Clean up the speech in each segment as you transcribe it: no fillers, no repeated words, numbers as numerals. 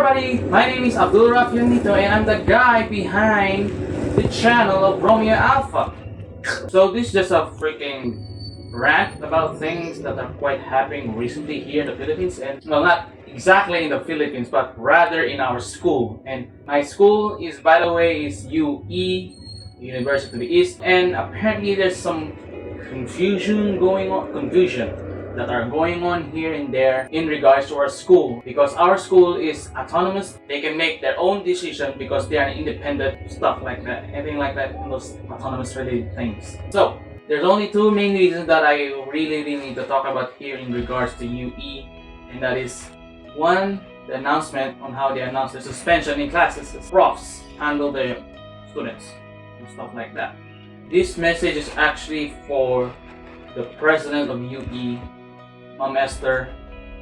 everybody, my name is Abdul Rafianito and I'm the guy behind the channel of Romeo Alpha. So this is just a freaking rant about things that are quite happening recently here in the Philippines, and well, not exactly in the Philippines but rather in our school. And my school is, by the way, is UE, University of the East, and apparently there's some confusion that are going on here and there in regards to our school, because our school is autonomous. They can make their own decision because they are independent, stuff like that, anything like that, those autonomous related things. So there's only two main reasons that I really need to talk about here in regards to UE, and that is one, the announcement on how they announced the suspension in classes. Profs handle the students and stuff like that. This message is actually for the president of UE, Ma'am Esther.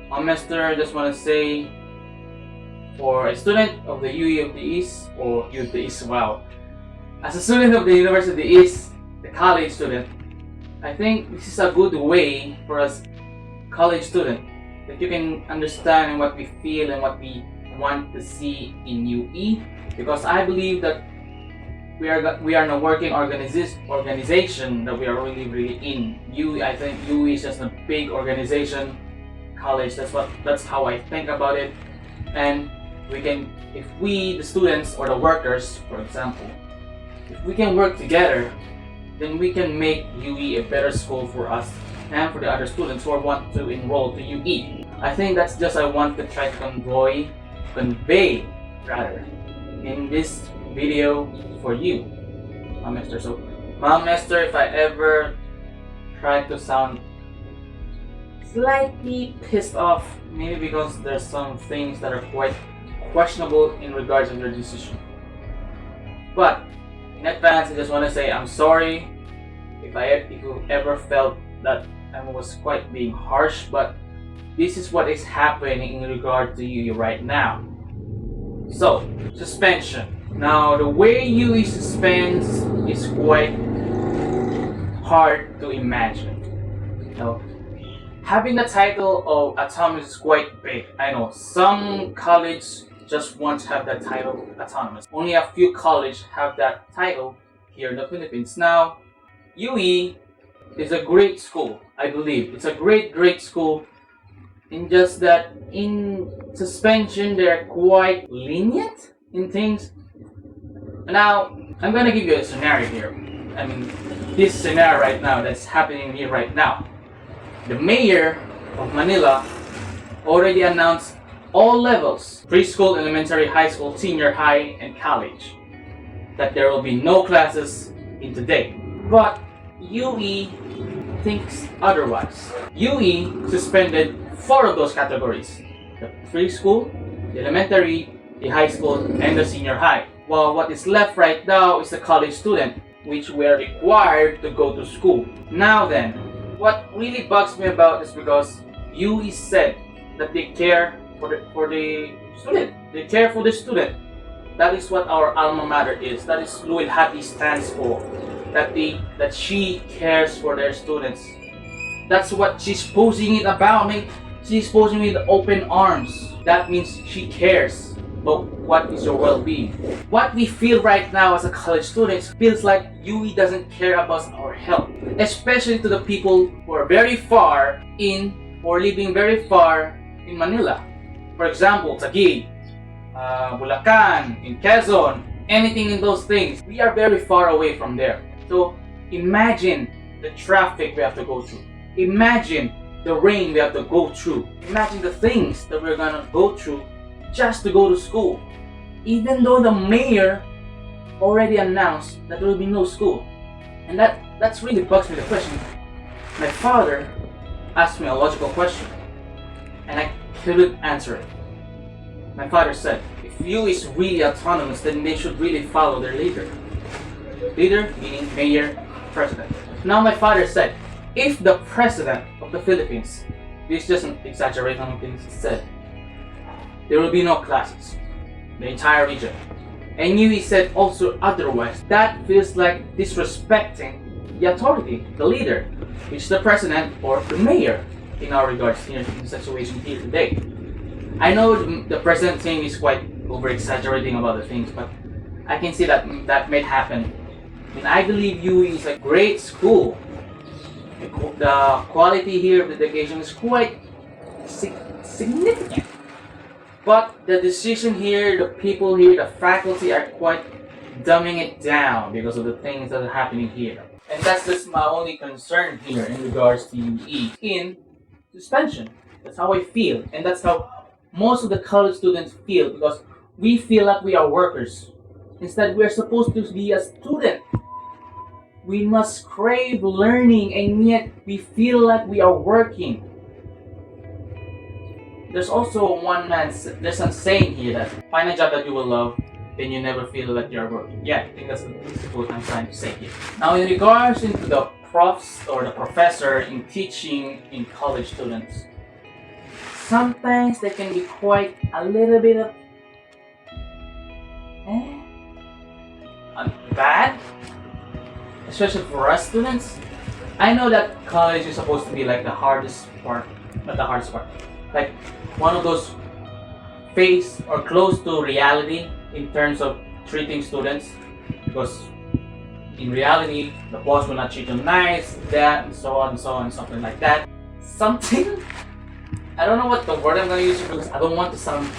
Ma'am Esther, I just want to say, for a student of the UE of the East, or UE of the East, wow. As a student of the University of the East, the college student, I think this is a good way for us college student that you can understand what we feel and what we want to see in UE, because I believe that we are in a working organization that we are really in. UE, I think UE is just a big organization, college. That's how I think about it. And we can, if we, the students or the workers, for example, if we can work together, then we can make UE a better school for us and for the other students who want to enroll to UE. I think that's just I want to try to convey in this video for you, Ma'am Esther. So, Ma'am Esther, if I ever try to sound slightly pissed off, maybe because there's some things that are quite questionable in regards to your decision. But in advance, I just want to say I'm sorry if you ever felt that I was quite being harsh, but this is what is happening in regard to you right now. So, suspension. Now, the way UE suspends is quite hard to imagine. Now, having the title of autonomous is quite big. I know some colleges just want to have that title, autonomous. Only a few colleges have that title here in the Philippines. Now, UE is a great school, I believe. It's a great school. In just that, in suspension, they're quite lenient in things. Now, I'm gonna give you a scenario here. I mean, this scenario right now that's happening here right now. The mayor of Manila already announced all levels, preschool, elementary, high school, senior high, and college, that there will be no classes in today. But UE thinks otherwise. UE suspended 4 of those categories: the preschool, the elementary, the high school, and the senior high. While what is left right now is the college student, which were required to go to school. Now then, what really bugs me about this, because UE said that they care for the student. They care for the student. That is what our alma mater is. That is Louis Hati stands for. That she cares for their students. That's what she's posing it about, mate. She's posing with open arms. That means she cares. But what is your well-being? What we feel right now as a college students feels like UE doesn't care about our health, especially to the people who are very far in or living very far in Manila. For example, Taguig, Bulacan, in Quezon, anything in those things. We are very far away from there. So imagine the traffic we have to go through. Imagine the rain we have to go through. Imagine the things that we're gonna go through just to go to school, even though the mayor already announced that there will be no school. And that's really bugs me the question. My father asked me a logical question and I couldn't answer it. My father said, if UE is really autonomous, then they should really follow their leader. Leader meaning mayor, president. Now my father said, if the president of the Philippines, this doesn't exaggerate on things he said, there will be no classes, the entire region. And UE said also otherwise. That feels like disrespecting the authority, the leader, which is the president or the mayor in our regards here in the situation here today. I know the present thing is quite over exaggerating about the things, but I can see that that may happen. And I believe UE is a great school. The quality here of the education is quite significant. But the decision here, the people here, the faculty are quite dumbing it down because of the things that are happening here. And that's just my only concern here in regards to UE in suspension. That's how I feel, and that's how most of the college students feel because we feel like we are workers. Instead, we are supposed to be a student. We must crave learning, and yet we feel like we are working. There's also there's a saying here that find a job that you will love, then you never feel that you're working. Yeah, I think that's what I'm trying to say here. Now, in regards into the profs or the professor in teaching in college students, sometimes they can be quite a little bit of bad, especially for us students. I know that college is supposed to be like the hardest part, not the hardest part, like one of those face or close to reality in terms of treating students, because in reality the boss will not treat you nice, that and so on and so on and something like that. Something I don't know what the word I'm gonna use because I don't want to sound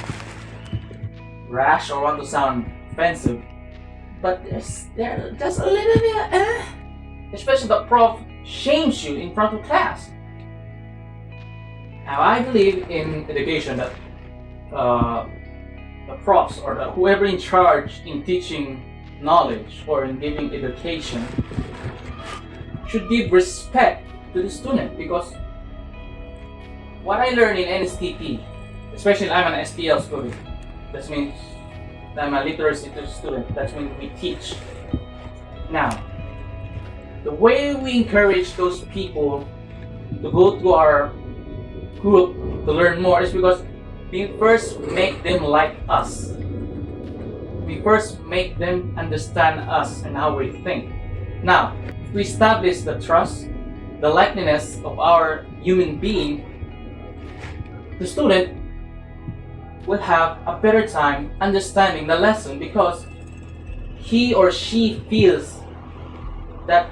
rash or want to sound offensive, but there's a little bit especially the prof shames you in front of class. Now I believe in education that the profs or whoever in charge in teaching knowledge or in giving education should give respect to the student, because what I learned in NSTP, especially I'm an STL student, that means I'm a literacy student, that means we teach. Now, the way we encourage those people to go to our group to learn more is because we first make them like us. We first make them understand us and how we think. Now, if we establish the trust, the likeness of our human being, the student will have a better time understanding the lesson because he or she feels that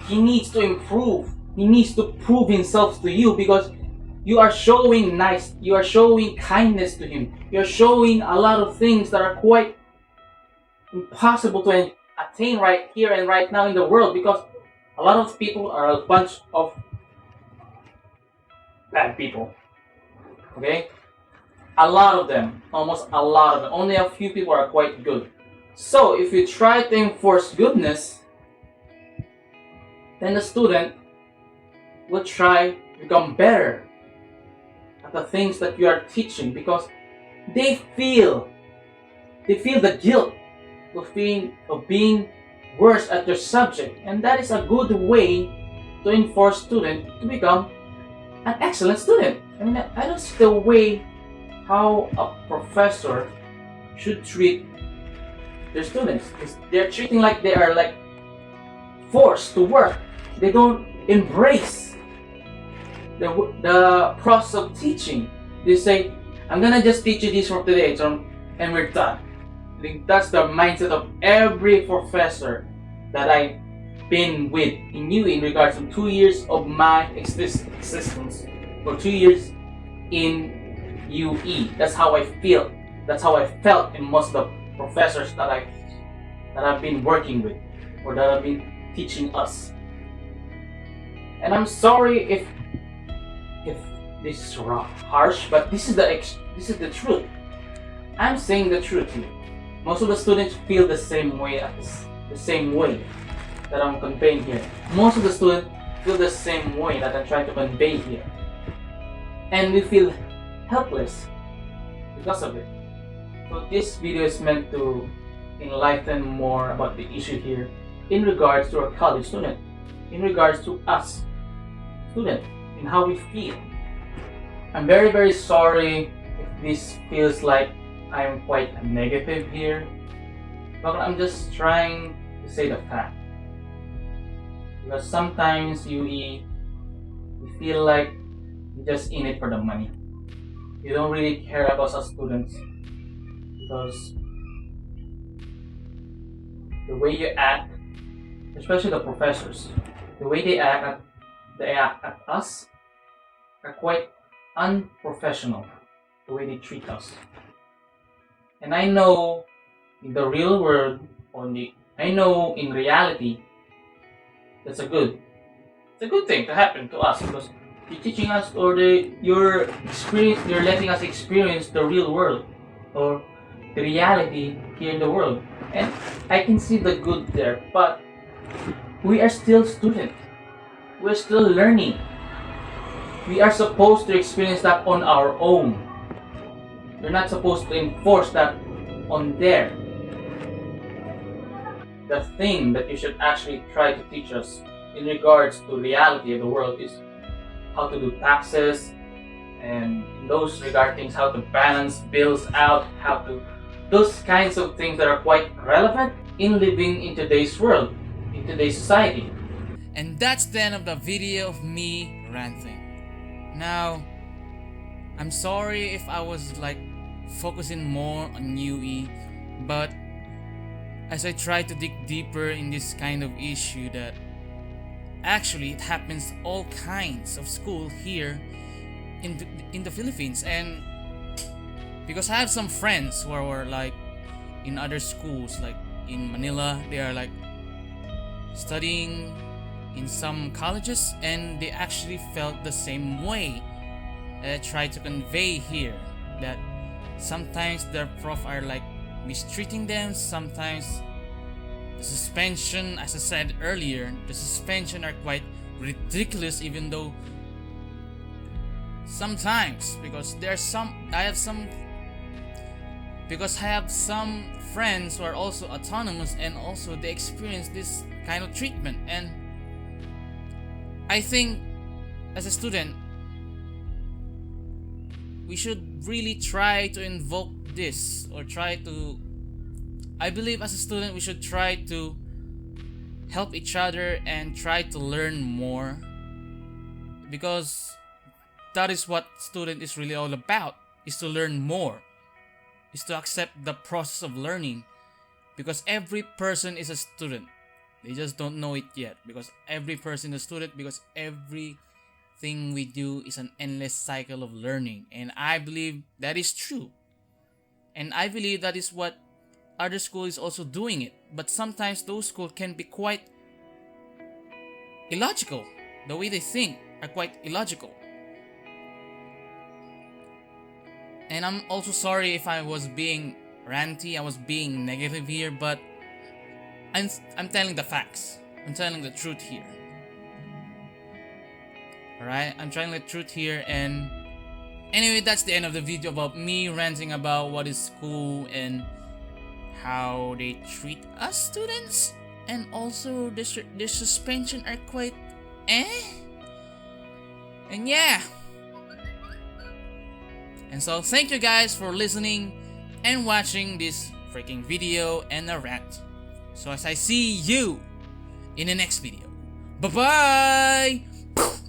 he needs to improve. He needs to prove himself to you because you are showing you are showing kindness to him. You're showing a lot of things that are quite impossible to attain right here and right now in the world, because a lot of people are a bunch of bad people. Okay? A lot of them, almost a lot of them. Only a few people are quite good. So if you try to enforce goodness, then the student will try to become better at the things that you are teaching, because they feel the guilt of being worse at your subject, and that is a good way to enforce student to become an excellent student. I mean, I don't see the way how a professor should treat their students. They're treating like they are like forced to work. They don't embrace the process of teaching. They say, I'm gonna just teach you this for today, and we're done. I think that's the mindset of every professor that I've been with in UE in regards to 2 years of my existence, or 2 years in UE. That's how I feel. That's how I felt in most of the professors that I've been working with or that have been teaching us. And I'm sorry if this is harsh, but this is the truth. I'm saying the truth here. Most of the students feel the same way that I'm conveying here. Most of the students feel the same way that I'm trying to convey here. And we feel helpless because of it. So this video is meant to enlighten more about the issue here in regards to our college student, in regards to us student, and how we feel. I'm very, very sorry if this feels like I'm quite negative here, but I'm just trying to say the fact. Because sometimes we feel like we're just in it for the money. You don't really care about us students because the way you act, especially the professors, the way they act at us are quite unprofessional. The way they treat us, and I know in the real world, I know in reality, that's it's a good thing to happen to us because you're teaching us or you're letting us experience the real world or the reality here in the world. And I can see the good there, but we are still students. We're still learning. We are supposed to experience that on our own. You're not supposed to enforce that on there. The thing that you should actually try to teach us in regards to reality of the world is how to do taxes and in those regard things, how to balance bills out, how to those kinds of things that are quite relevant in living in today's world, in today's society. And that's the end of the video of me ranting. Now, I'm sorry if I was like focusing more on UE, but as I try to dig deeper in this kind of issue that actually it happens all kinds of school here in the Philippines, and because I have some friends who are like in other schools like in Manila, they are like studying in some colleges and they actually felt the same way. I try to convey here that sometimes their prof are like mistreating them, sometimes the suspension, as I said earlier, the suspension are quite ridiculous, even though sometimes because I have some friends who are also autonomous and also they experience this kind of treatment. And I think as a student we should really try to invoke this or I believe as a student we should try to help each other and try to learn more, because that is what student is really all about, is to learn more, is to accept the process of learning, because every person is a student. They just don't know it yet, because every person is a student, because everything we do is an endless cycle of learning. And I believe that is true. And I believe that is what other school is also doing it. But sometimes those schools can be quite illogical. The way they think are quite illogical. And I'm also sorry if I was being ranty, I was being negative here, but I'm telling the facts. I'm telling the truth here. Alright, I'm telling the truth here. And anyway, that's the end of the video about me ranting about what is school and how they treat us students. And also the suspension are quite and yeah. And so thank you guys for listening and watching this freaking video and a rant. So as I see you in the next video. Bye bye.